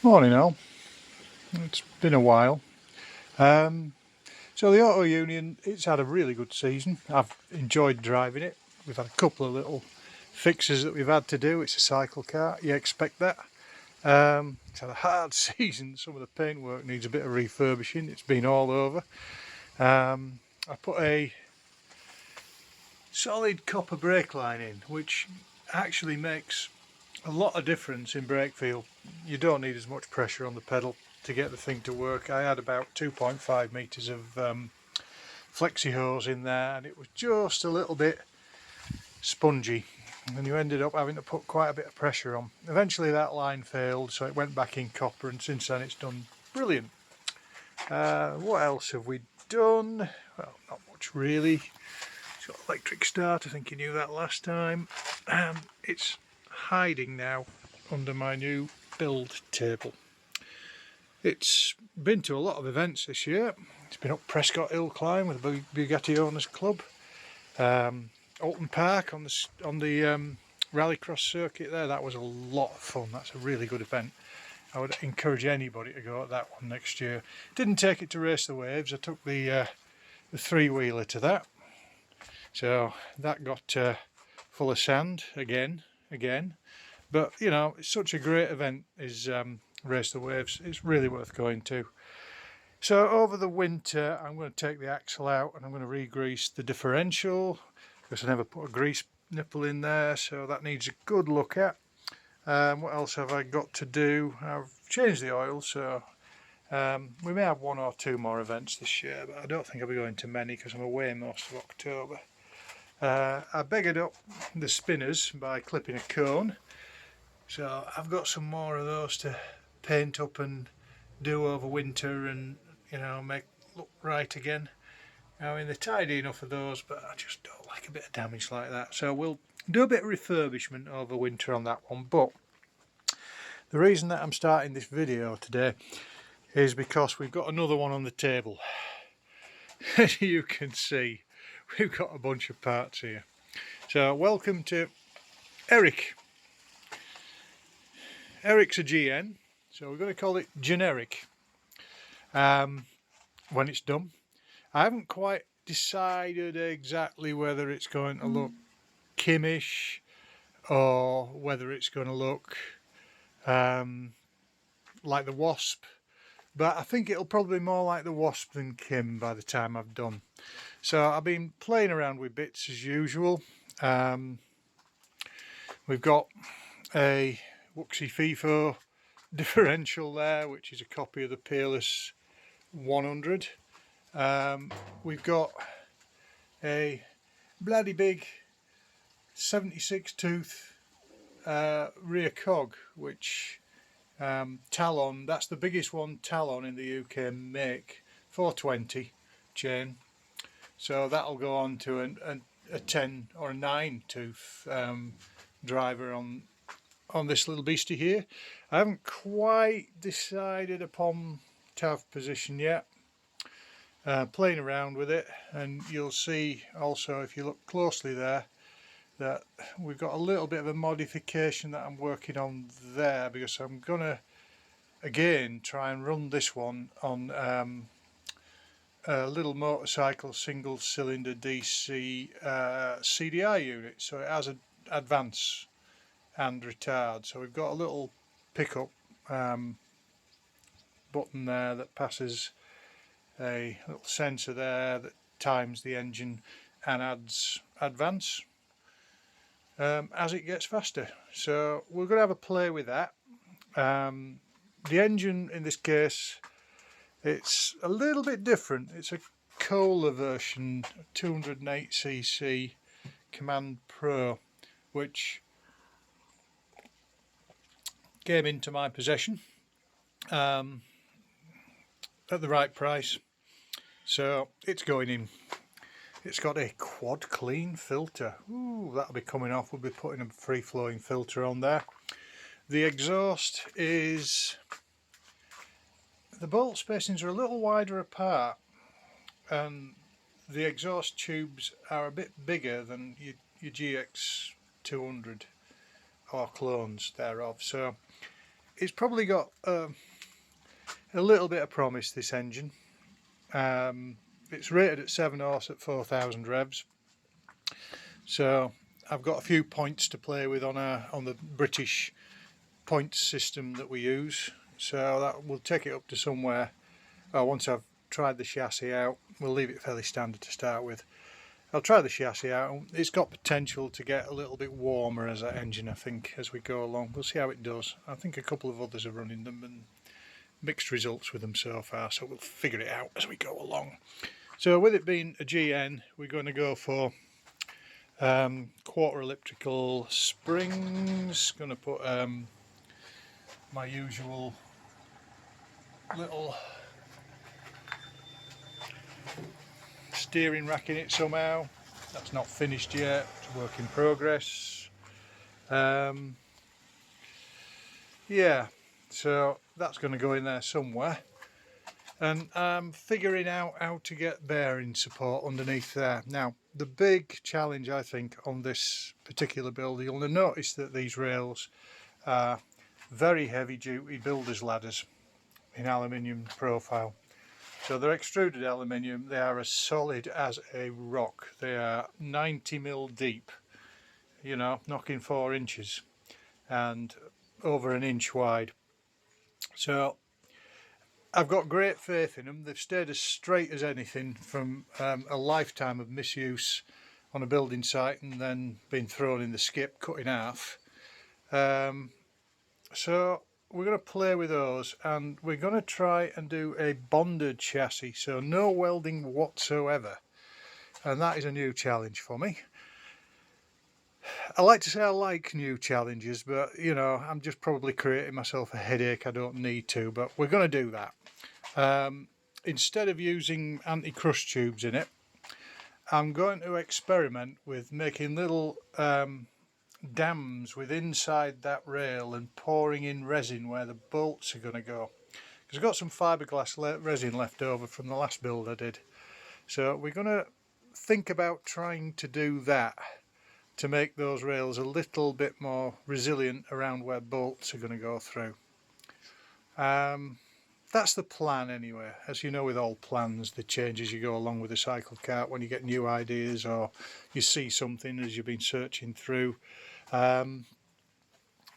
Morning all, it's been a while. So the Auto Union, it's had a really good season. I've enjoyed driving it. We've had a couple of little fixes that we've had to do. It's a cycle car, you expect that. It's had a hard season. Some of the paintwork needs a bit of refurbishing. It's been all over. I put a solid copper brake line in, which actually makes a lot of difference in brake feel. You don't need as much pressure on the pedal to get the thing to work. I had about 2.5 metres of flexi hose in there, and it was just a little bit spongy, and you ended up having to put quite a bit of pressure on. Eventually that line failed, so it went back in copper, and since then it's done brilliant. What else have we done? Well, not much really. It's got electric start, I think you knew that last time. It's hiding now under my new build table. It's been to a lot of events this year. It's been up Prescott Hill Climb with the Bugatti Owners Club, Alton Park on the rallycross circuit there. That was a lot of fun. That's a really good event. I would encourage anybody to go at that one next year. Didn't take it to Race the Waves. I took the three-wheeler to that, so that got full of sand again. But you know, it's such a great event is Race the Waves. It's really worth going to. So over the winter I'm going to take the axle out and I'm going to re-grease the differential, because I never put a grease nipple in there, so that needs a good look at. What else have I got to do? I've changed the oil, so we may have one or two more events this year, but I don't think I'll be going to many because I'm away most of October. I beggared up the spinners by clipping a cone, so I've got some more of those to paint up and do over winter, and you know, make look right again. I mean, they're tidy enough of those, but I just don't like a bit of damage like that, so we'll do a bit of refurbishment over winter on that one. But the reason that I'm starting this video today is because we've got another one on the table. As you can see, we've got a bunch of parts here. So welcome to Eric. Eric's a GN, so we're going to call it GeNEric when it's done. I haven't quite decided exactly whether it's going to look Kimish or whether it's going to look like the Wasp, but I think it'll probably be more like the Wasp than Kim by the time I've done. So I've been playing around with bits as usual. We've got a Wuxi FIFO differential there, which is a copy of the Peerless 100. We've got a bloody big 76 tooth rear cog, which Talon, that's the biggest one Talon in the UK make, 420 chain, so that'll go on to a 10 or a 9 tooth driver on this little beastie here. I haven't quite decided upon tav position yet. Playing around with it, and you'll see also if you look closely there that we've got a little bit of a modification that I'm working on there, because I'm gonna again try and run this one on a little motorcycle single cylinder DC CDI unit, so it has an advance and retard. So we've got a little pickup button there that passes a little sensor there that times the engine and adds advance as it gets faster. So we're going to have a play with that. The engine in this case, it's a little bit different. It's a Kohler version 208cc Command Pro, which came into my possession at the right price, so it's going in. It's got a quad clean filter. Ooh, that'll be coming off. We'll be putting a free flowing filter on there. The exhaust is, the bolt spacings are a little wider apart, and the exhaust tubes are a bit bigger than your GX200 or clones thereof, so it's probably got a little bit of promise, this engine. It's rated at 7 horse at 4,000 revs, so I've got a few points to play with on the British points system that we use, so that will take it up to somewhere. Once I've tried the chassis out, we'll leave it fairly standard to start with. I'll try the chassis out. It's got potential to get a little bit warmer as that engine, I think, as we go along. We'll see how it does. I think a couple of others are running them and mixed results with them so far, so we'll figure it out as we go along. So with it being a GN, we're going to go for quarter elliptical springs. Going to put my usual little steering rack in it somehow. That's not finished yet, it's a work in progress. Yeah, so that's going to go in there somewhere, and I'm figuring out how to get bearing support underneath there. Now the big challenge, I think, on this particular build, you'll notice that these rails are very heavy duty builder's ladders in aluminium profile. So they're extruded aluminium. They are as solid as a rock. They are 90mm deep, you know, knocking 4 inches and over an inch wide. So I've got great faith in them. They've stayed as straight as anything from a lifetime of misuse on a building site and then being thrown in the skip, cut in half. So we're going to play with those, and we're going to try and do a bonded chassis, so no welding whatsoever, and that is a new challenge for me. I like to say I like new challenges, but you know, I'm just probably creating myself a headache I don't need to, but we're going to do that. Instead of using anti-crush tubes in it, I'm going to experiment with making little dams with inside that rail and pouring in resin where the bolts are going to go, because I've got some fiberglass resin left over from the last build I did. So we're going to think about trying to do that to make those rails a little bit more resilient around where bolts are going to go through. That's the plan anyway. As you know, with all plans, they change as you go along with the cycle cart when you get new ideas or you see something as you've been searching through.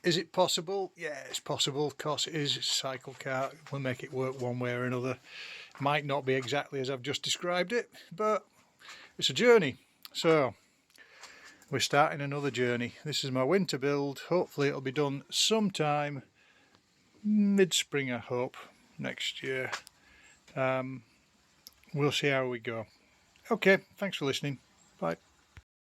Is it possible? Yeah, it's possible. Of course it is. It's a cycle cart. We'll make it work one way or another. Might not be exactly as I've just described it, but it's a journey. So we're starting another journey. This is my winter build. Hopefully it'll be done sometime mid-spring, I hope, next year. We'll see how we go. Okay, thanks for listening. Bye.